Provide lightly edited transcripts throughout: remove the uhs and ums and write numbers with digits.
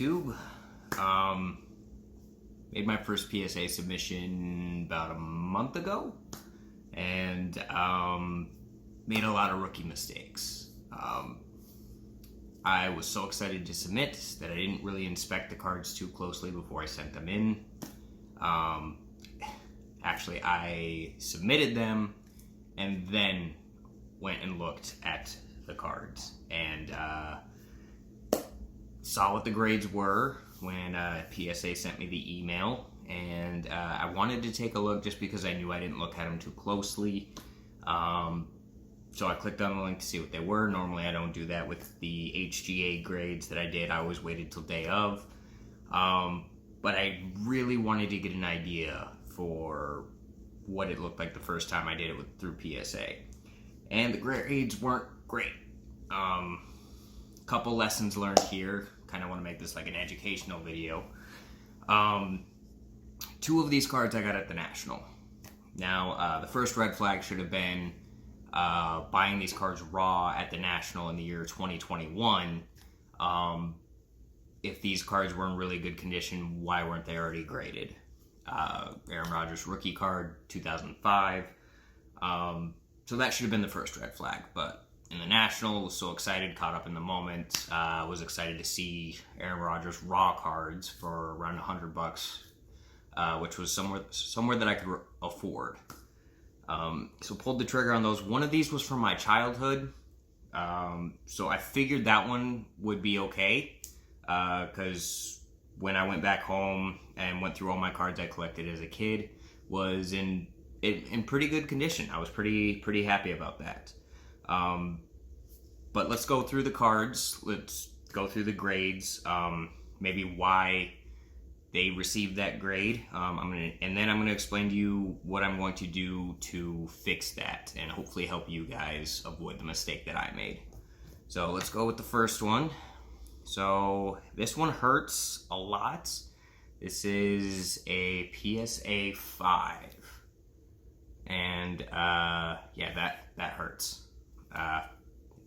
YouTube. Made my first PSA submission about a month ago, and made a lot of rookie mistakes. I was so excited to submit that I didn't really inspect the cards too closely before I sent them in. Actually, I submitted them and then went and looked at the cards and saw what the grades were when PSA sent me the email, and I wanted to take a look just because I knew I didn't look at them too closely. So I clicked on the link to see what they were. Normally I don't do that with the HGA grades that I did. I always waited till day of. But I really wanted to get an idea for what it looked like the first time I did it through PSA. And the grades weren't great. Couple lessons learned here. Kind of want to make this like an educational video. 2 of these cards I got at the National. Now, the first red flag should have been buying these cards raw at the National in the year 2021. If these cards were in really good condition, why weren't they already graded? Aaron Rodgers rookie card, 2005. So that should have been the first red flag, but in the National, was so excited, caught up in the moment. Was excited to see Aaron Rodgers raw cards for around $100, which was somewhere that I could afford. So pulled the trigger on those. One of these was from my childhood, so I figured that one would be okay, because when I went back home and went through all my cards I collected as a kid, was in pretty good condition. I was pretty happy about that. But let's go through the cards. Let's go through the grades. Maybe why they received that grade. And then I'm gonna explain to you what I'm going to do to fix that and hopefully help you guys avoid the mistake that I made. So let's go with the first one. So this one hurts a lot. This is a PSA 5. And yeah, that hurts.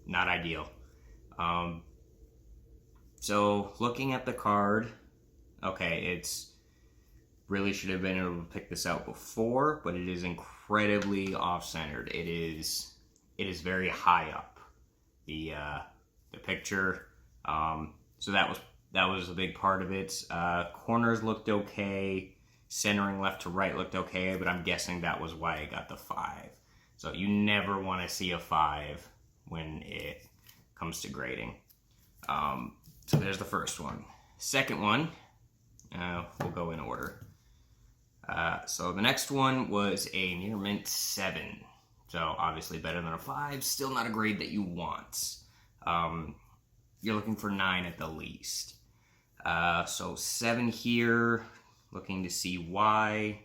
Not ideal. So looking at the card, okay, it's really should have been able to pick this out before, but it is incredibly off-centered. It is very high up, the picture. So that was a big part of it. Corners looked okay. Centering left to right looked okay, but I'm guessing that was why I got the 5. So you never want to see a 5 when it comes to grading. So there's the first one. Second one, we'll go in order. So the next one was a near mint 7. So obviously better than a 5, still not a grade that you want. You're looking for 9 at the least. So 7 here, looking to see why.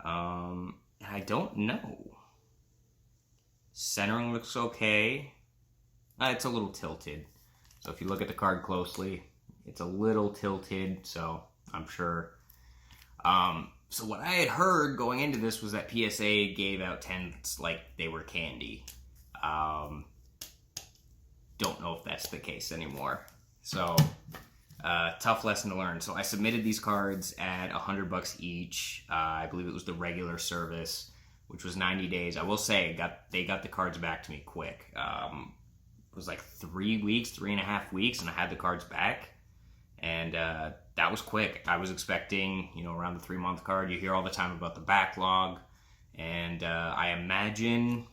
I don't know. Centering looks okay. It's a little tilted. So if you look at the card closely, it's a little tilted, so I'm sure. So what I had heard going into this was that PSA gave out 10s like they were candy. Don't know if that's the case anymore. So tough lesson to learn. So I submitted these cards at $100 each. I believe it was the regular service, which was 90 days. I will say they got the cards back to me quick. It was like 3.5 weeks, and I had the cards back. And that was quick. I was expecting, around the 3-month card. You hear all the time about the backlog. And I imagine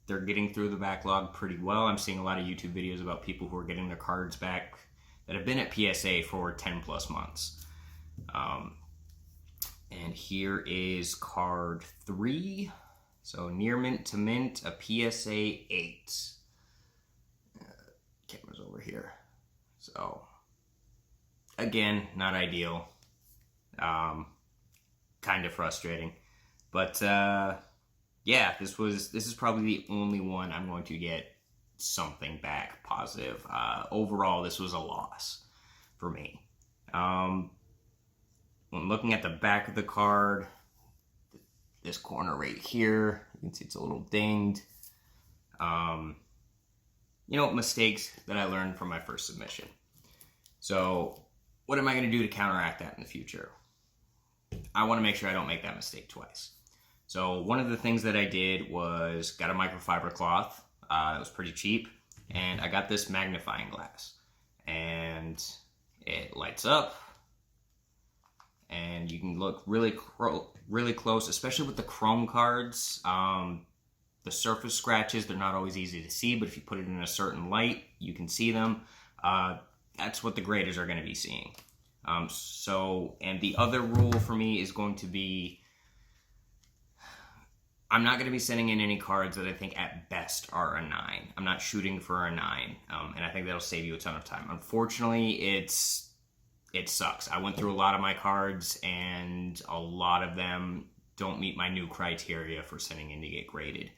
they're getting through the backlog pretty well. I'm seeing a lot of YouTube videos about people who are getting their cards back that have been at PSA for 10 plus months. And here is card 3. So near mint to mint, a PSA 8. Camera's over here. So again, not ideal. Kind of frustrating. But yeah, this is probably the only one I'm going to get something back positive. Overall, this was a loss for me. When looking at the back of the card, this corner right here, you can see it's a little dinged. Mistakes that I learned from my first submission. So what am I going to do to counteract that in the future? I want to make sure I don't make that mistake twice. So one of the things that I did was got a microfiber cloth. It was pretty cheap. And I got this magnifying glass. And it lights up. And you can look really close, especially with the chrome cards. The surface scratches, they're not always easy to see, but if you put it in a certain light, you can see them. That's what the graders are going to be seeing. And the other rule for me is going to be, I'm not going to be sending in any cards that I think at best are a 9. I'm not shooting for a 9, and I think that'll save you a ton of time. Unfortunately, it sucks. I went through a lot of my cards, and a lot of them don't meet my new criteria for sending in to get graded.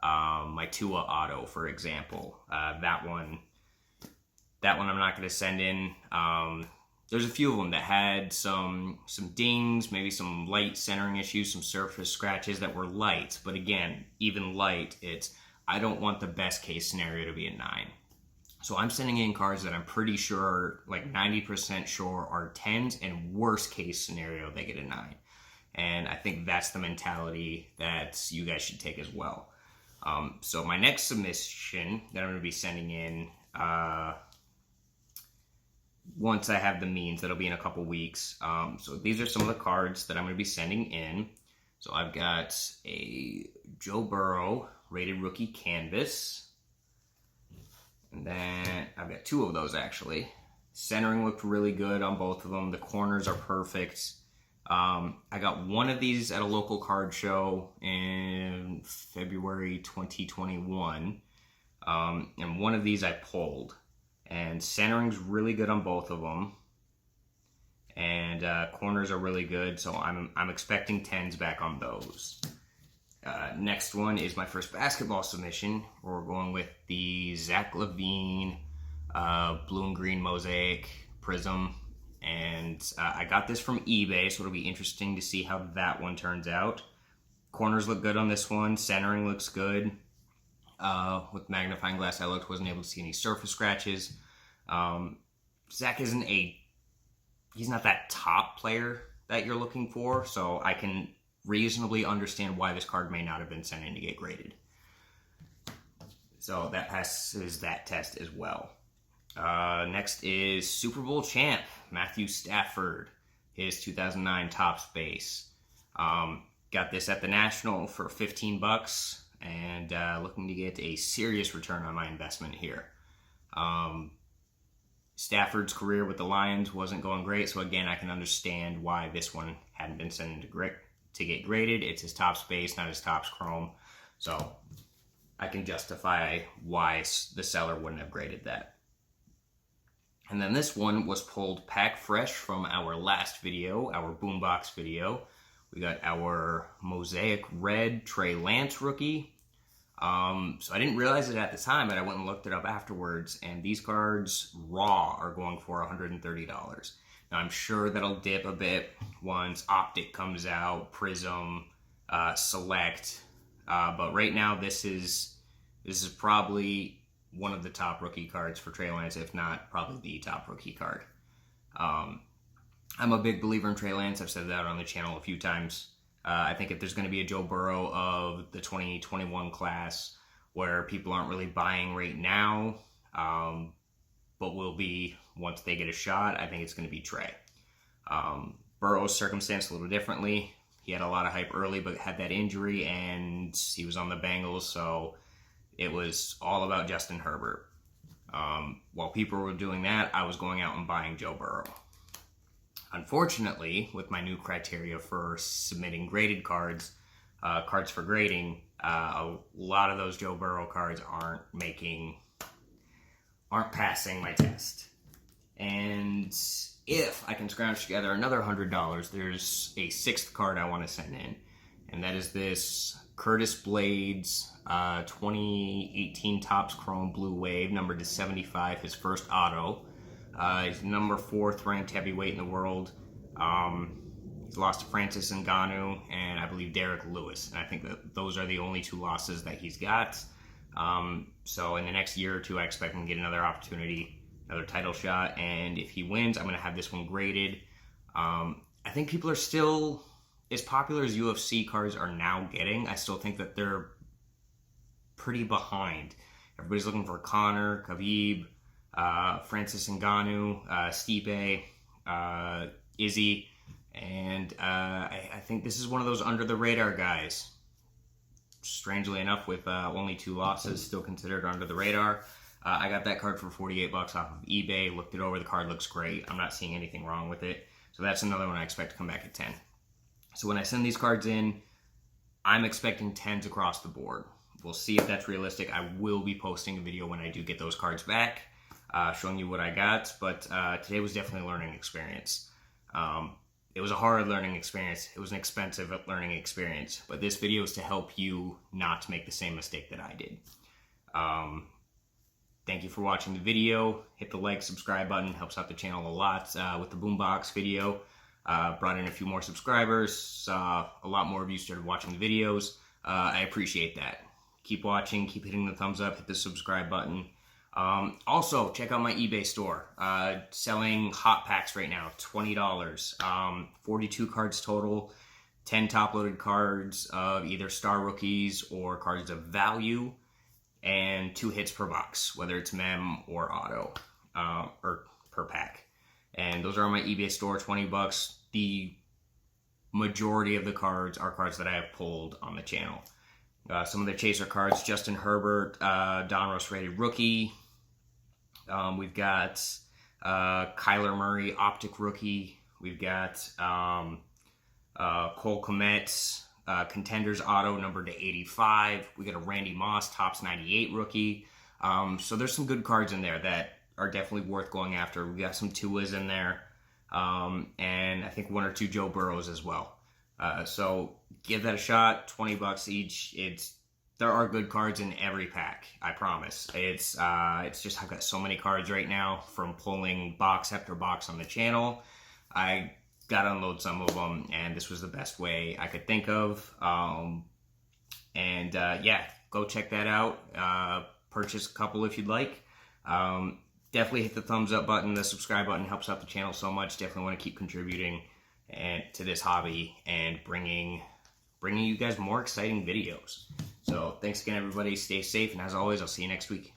My Tua Auto, for example, that one I'm not going to send in. There's a few of them that had some dings, maybe some light centering issues, some surface scratches that were light. But again, even light, I don't want the best case scenario to be a 9. So I'm sending in cards that I'm pretty sure, like 90% sure, are 10s, and worst case scenario, they get a 9. And I think that's the mentality that you guys should take as well. So my next submission that I'm going to be sending in, once I have the means, that'll be in a couple weeks. So these are some of the cards that I'm going to be sending in. So I've got a Joe Burrow rated rookie canvas. And then I've got 2 of those actually. Centering looked really good on both of them. The corners are perfect. I got one of these at a local card show in February 2021. And one of these I pulled. And centering's really good on both of them. And corners are really good, so I'm expecting 10s back on those. Next one is my first basketball submission. We're going with the Zach LaVine blue and green mosaic prism. And I got this from eBay, so it'll be interesting to see how that one turns out. Corners look good on this one. Centering looks good. With magnifying glass, I wasn't able to see any surface scratches. Zach he's not that top player that you're looking for, so I can reasonably understand why this card may not have been sent in to get graded. So that passes that test as well. Next is Super Bowl champ Matthew Stafford, his 2009 Topps base. Got this at the National for $15 and looking to get a serious return on my investment here. Stafford's career with the Lions wasn't going great, so again, I can understand why this one hadn't been sent in to get graded. It's his Topps base, not his Topps chrome, so I can justify why the seller wouldn't have graded that. And then this one was pulled pack fresh from our last video, our boombox video. We got our Mosaic Red Trey Lance rookie. So I didn't realize it at the time, but I went and looked it up afterwards, and these cards raw are going for $130. Now I'm sure that'll dip a bit once Optic comes out, Prism, Select, but right now this is probably one of the top rookie cards for Trey Lance, if not probably the top rookie card. I'm a big believer in Trey Lance. I've said that on the channel a few times. I think if there's going to be a Joe Burrow of the 2021 class where people aren't really buying right now, but will be once they get a shot, I think it's going to be Trey. Burrow's circumstance a little differently. He had a lot of hype early, but had that injury, and he was on the Bengals, so it was all about Justin Herbert. While people were doing that, I was going out and buying Joe Burrow. Unfortunately, with my new criteria for submitting graded cards, cards for grading, a lot of those Joe Burrow cards aren't passing my test. And if I can scrounge together another $100, there's a 6th card I want to send in, and that is this Curtis Blades 2018 Topps Chrome Blue Wave, numbered to 75, his first auto. He's number 4th ranked heavyweight in the world. He's lost to Francis Ngannou and I believe Derek Lewis. And I think that those are the only 2 losses that he's got. So in the next year or 2, I expect him to get another opportunity another title shot. And if he wins, I'm going to have this one graded. I think people are still, as popular as UFC cards are now getting, I still think that they're pretty behind. Everybody's looking for Conor, Khabib, Francis Ngannou, Stipe, Izzy, and I think this is one of those under-the-radar guys. Strangely enough, with only 2 losses, still considered under the radar. I got that card for $48 off of eBay. Looked it over. The card looks great. I'm not seeing anything wrong with it. So that's another one I expect to come back at 10. So when I send these cards in, I'm expecting 10s across the board. We'll see if that's realistic. I will be posting a video when I do get those cards back, showing you what I got. But today was definitely a learning experience. It was a hard learning experience. It was an expensive learning experience. But this video is to help you not make the same mistake that I did. Thank you for watching the video. Hit the like, subscribe button. Helps out the channel a lot. With the Boombox video, brought in a few more subscribers. A lot more of you started watching the videos. I appreciate that. Keep watching. Keep hitting the thumbs up. Hit the subscribe button. Also, check out my eBay store. Selling hot packs right now, $20. 42 cards total, 10 top-loaded cards of either star rookies or cards of value, and 2 hits per box, whether it's mem or auto, or per pack. And those are on my eBay store, $20. The majority of the cards are cards that I have pulled on the channel. Some of the chaser cards: Justin Herbert, Donruss rated rookie. We've got Kyler Murray optic rookie. We've got Cole Kmet's contenders auto numbered to 85. We got a Randy Moss tops 98 rookie. So there's some good cards in there that are definitely worth going after. We got some Tuas in there, and I think 1 or 2 Joe Burrows as well. So give that a shot. $20 each. There are good cards in every pack, I promise. It's just I've got so many cards right now from pulling box after box on the channel. I got to unload some of them, and this was the best way I could think of. Yeah, go check that out. Purchase a couple if you'd like. Definitely hit the thumbs up button. The subscribe button helps out the channel so much. Definitely want to keep contributing to this hobby and bringing you guys more exciting videos. So thanks again, everybody. Stay safe, and as always, I'll see you next week.